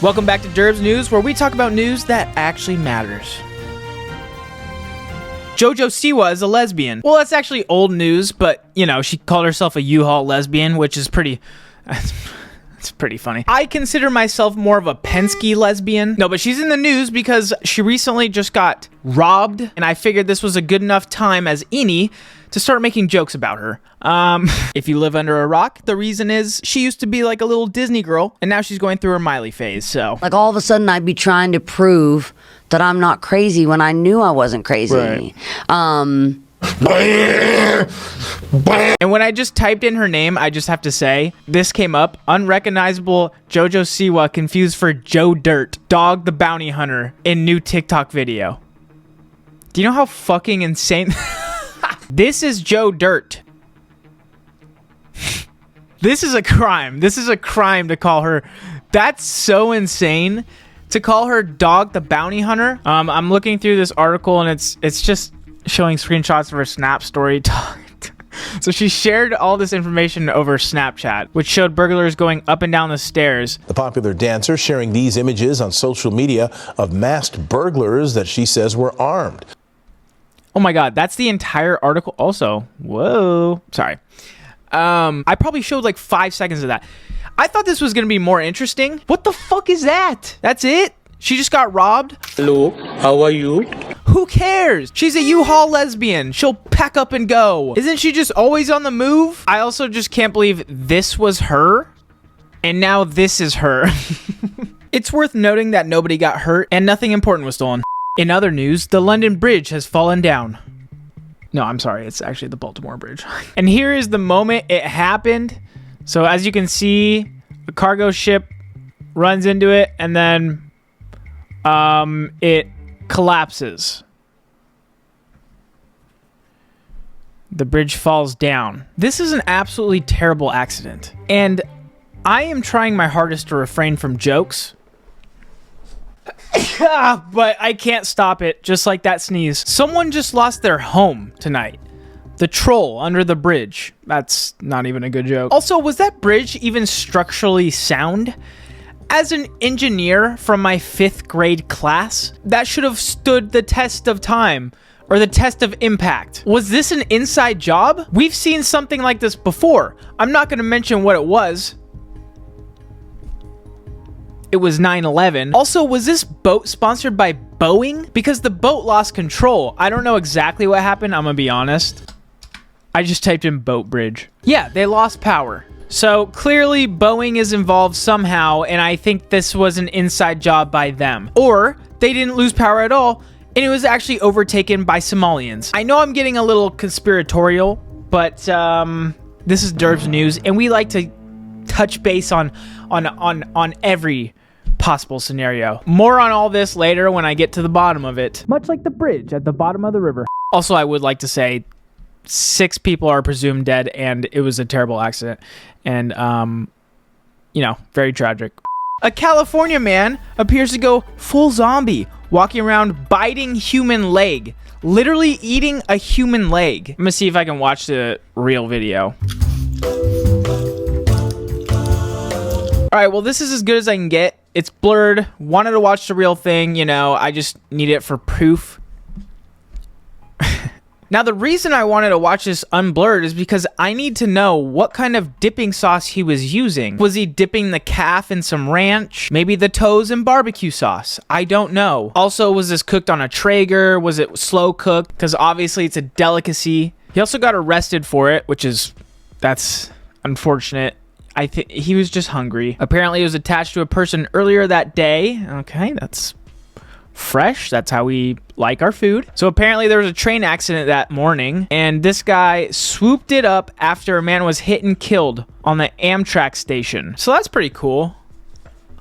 Welcome back to Derbs News, where we talk about news that actually matters. JoJo Siwa is a lesbian. Well, that's actually old news, but, you know, she called herself a U-Haul lesbian, which is pretty... It's pretty funny. I consider myself more of a Penske lesbian. No, but she's in the news because she recently just got robbed, and I figured this was a good enough time as Eni to start making jokes about her. If you live under a rock, the reason is she used to be like a little Disney girl, and now she's going through her Miley phase, so. Like all of a sudden I'd be trying to prove that I'm not crazy when I knew I wasn't crazy. Right. And when I just typed in her name, I just have to say, this came up: unrecognizable JoJo Siwa confused for Joe Dirt, Dog the Bounty Hunter in new TikTok video. Do you know how fucking insane? This is Joe Dirt. This is a crime. This is a crime to call her. That's so insane to call her Dog the Bounty Hunter. I'm looking through this article and it's just showing screenshots of her Snap story. So she shared all this information over Snapchat, which showed burglars going up and down the stairs. The popular dancer sharing these images on social media of masked burglars that she says were armed. Oh my God, that's the entire article. Also, whoa, sorry. I probably showed like 5 seconds of that. I thought this was gonna be more interesting. What the fuck is that? That's it? She just got robbed? Hello, how are you? Who cares? She's a U-Haul lesbian. She'll pack up and go. Isn't she just always on the move? I also just can't believe this was her, and now this is her. It's worth noting that nobody got hurt and nothing important was stolen. In other news, the London Bridge has fallen down. No, I'm sorry. It's actually the Baltimore Bridge. And here is the moment it happened. So as you can see, a cargo ship runs into it and then it collapses. The bridge falls down. This is an absolutely terrible accident. And I am trying my hardest to refrain from jokes. But I can't stop it, just like that sneeze. Someone just lost their home tonight. The troll under the bridge. That's not even a good joke. Also, was that bridge even structurally sound? As an engineer from my 5th grade class, that should have stood the test of time, or the test of impact. Was this an inside job? We've seen something like this before. I'm not gonna mention what it was. It was 9/11. Also, was this boat sponsored by Boeing? Because the boat lost control. I don't know exactly what happened, I'm gonna be honest. I just typed in boat bridge. Yeah, they lost power. So clearly Boeing is involved somehow, and I think this was an inside job by them. Or they didn't lose power at all, and it was actually overtaken by Somalians. I know I'm getting a little conspiratorial, but this is Derbs News, and we like to touch base on every possible scenario. More on all this later when I get to the bottom of it. Much like the bridge at the bottom of the river. Also, I would like to say 6 people are presumed dead, and it was a terrible accident. And, you know, very tragic. A California man appears to go full zombie, walking around biting human leg. Literally eating a human leg. I'm gonna see if I can watch the real video. Alright, well, this is as good as I can get. It's blurred. Wanted to watch the real thing, you know, I just need it for proof. Now, the reason I wanted to watch this unblurred is because I need to know what kind of dipping sauce he was using. Was he dipping the calf in some ranch? Maybe the toes in barbecue sauce? I don't know. Also, was this cooked on a Traeger? Was it slow cooked? Because obviously it's a delicacy. He also got arrested for it, that's unfortunate. I think he was just hungry. Apparently, it was attached to a person earlier that day. Okay, that's fresh. That's how we like our food. So apparently there was a train accident that morning, and this guy swooped it up after a man was hit and killed on the Amtrak station. So that's pretty cool.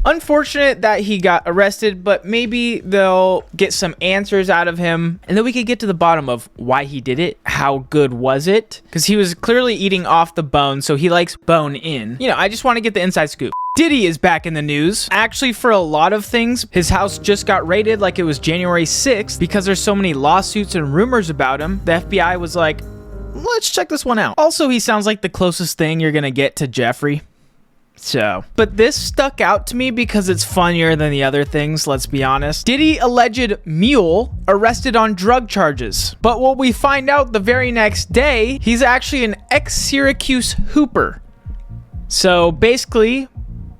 Unfortunate that he got arrested, but maybe they'll get some answers out of him, and then we could get to the bottom of why he did it. How good was it? Because he was clearly eating off the bone, so he likes bone in. You know, I just want to get the inside scoop. Diddy is back in the news. Actually, for a lot of things, his house just got raided like it was January 6th. Because there's so many lawsuits and rumors about him, the FBI was like, let's check this one out. Also, he sounds like the closest thing you're gonna get to Jeffrey. So, but this stuck out to me because it's funnier than the other things, let's be honest. Diddy alleged mule arrested on drug charges. But what we find out the very next day, he's actually an ex-Syracuse hooper. So basically,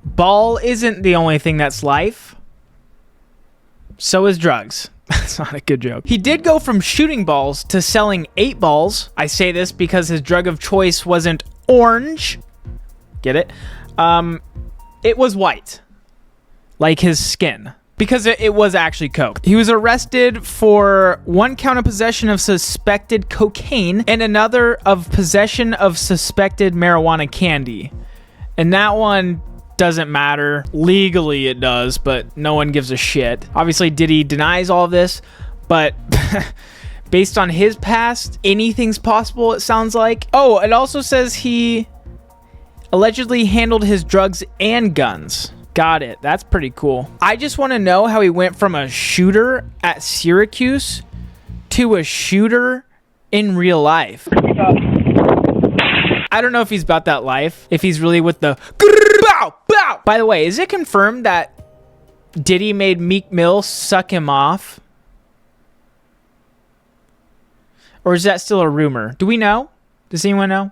ball isn't the only thing that's life. So is drugs. That's not a good joke. He did go from shooting balls to selling 8 balls. I say this because his drug of choice wasn't orange. Get it? It was white, like his skin, because it was actually coke. He was arrested for 1 count of possession of suspected cocaine and another of possession of suspected marijuana candy. And that one doesn't matter. Legally it does, but no one gives a shit. Obviously Diddy denies all of this, but based on his past, anything's possible, it sounds like. Oh, it also says he allegedly handled his drugs and guns. Got it. That's pretty cool. I just want to know how he went from a shooter at Syracuse to a shooter in real life. I don't know if he's about that life, if he's really with the bow, bow. By the way, is it confirmed that Diddy made Meek Mill suck him off? Or is that still a rumor? Do we know? Does anyone know?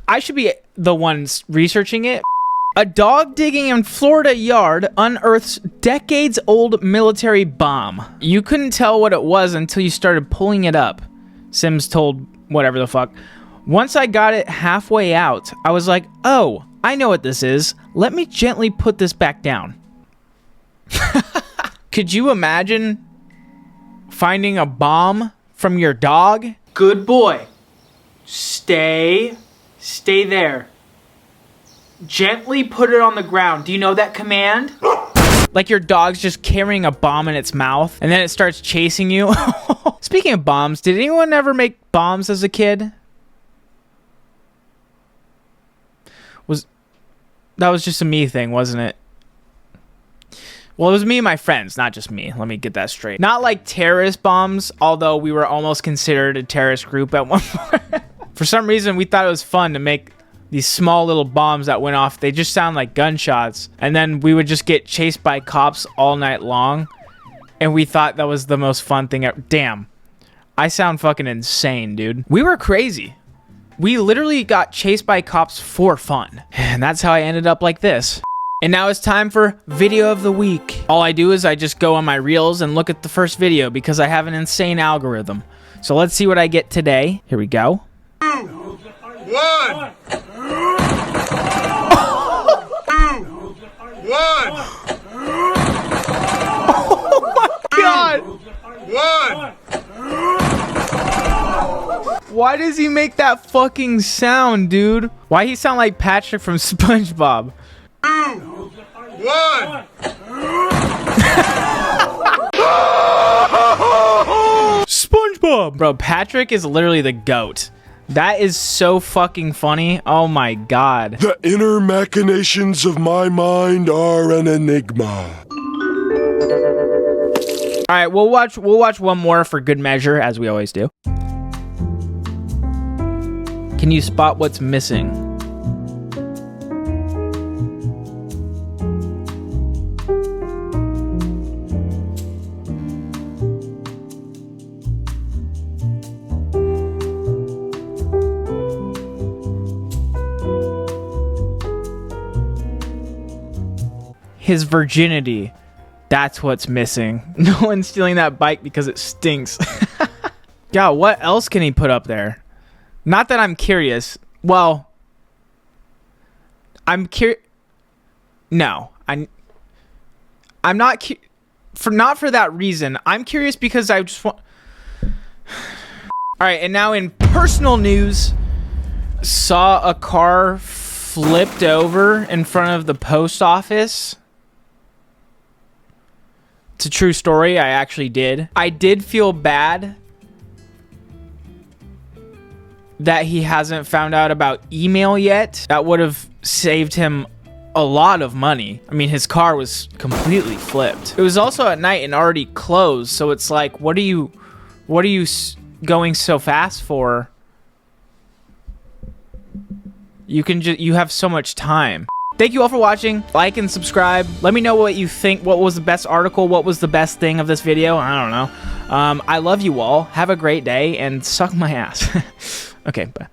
I should be the ones researching it. A dog digging in Florida yard unearths decades-old military bomb. You couldn't tell what it was until you started pulling it up, Sims told whatever the fuck. Once I got it halfway out, I was like, oh, I know what this is. Let me gently put this back down. Could you imagine finding a bomb from your dog? Good boy. Stay there. Gently put it on the ground. Do you know that command? Like your dog's just carrying a bomb in its mouth and then it starts chasing you. Speaking of bombs, did anyone ever make bombs as a kid? That was just a me thing, wasn't it? Well, it was me and my friends, not just me. Let me get that straight. Not like terrorist bombs, although we were almost considered a terrorist group at one point. For some reason, we thought it was fun to make these small little bombs that went off. They just sound like gunshots. And then we would just get chased by cops all night long. And we thought that was the most fun thing ever. Damn. I sound fucking insane, dude. We were crazy. We literally got chased by cops for fun. And that's how I ended up like this. And now it's time for video of the week. All I do is I just go on my reels and look at the first video because I have an insane algorithm. So let's see what I get today. Here we go. 2, 1. 2, 1. Oh my God. 1. Why does he make that fucking sound, dude? Why he sound like Patrick from SpongeBob? 2, 1. SpongeBob! Bro, Patrick is literally the GOAT. That is so fucking funny. Oh my God. The inner machinations of my mind are an enigma. All right, we'll watch one more for good measure, as we always do. Can you spot what's missing? His virginity. That's what's missing. No one's stealing that bike because it stinks. God, what else can he put up there? Not that I'm curious. Well, I'm curious. No, I'm not not for that reason. I'm curious because I just want. All right, and now in personal news, saw a car flipped over in front of the post office. It's a true story. I actually did. I did feel bad that he hasn't found out about email yet. That would have saved him a lot of money. I mean, his car was completely flipped. It was also at night and already closed. So it's like, what are you going so fast for? You have so much time. thank you all for watching. Like and subscribe. Let me know what you think. What was the best article? What was the best thing of this video? I don't know. I love you all. Have a great day and suck my ass. Okay, bye.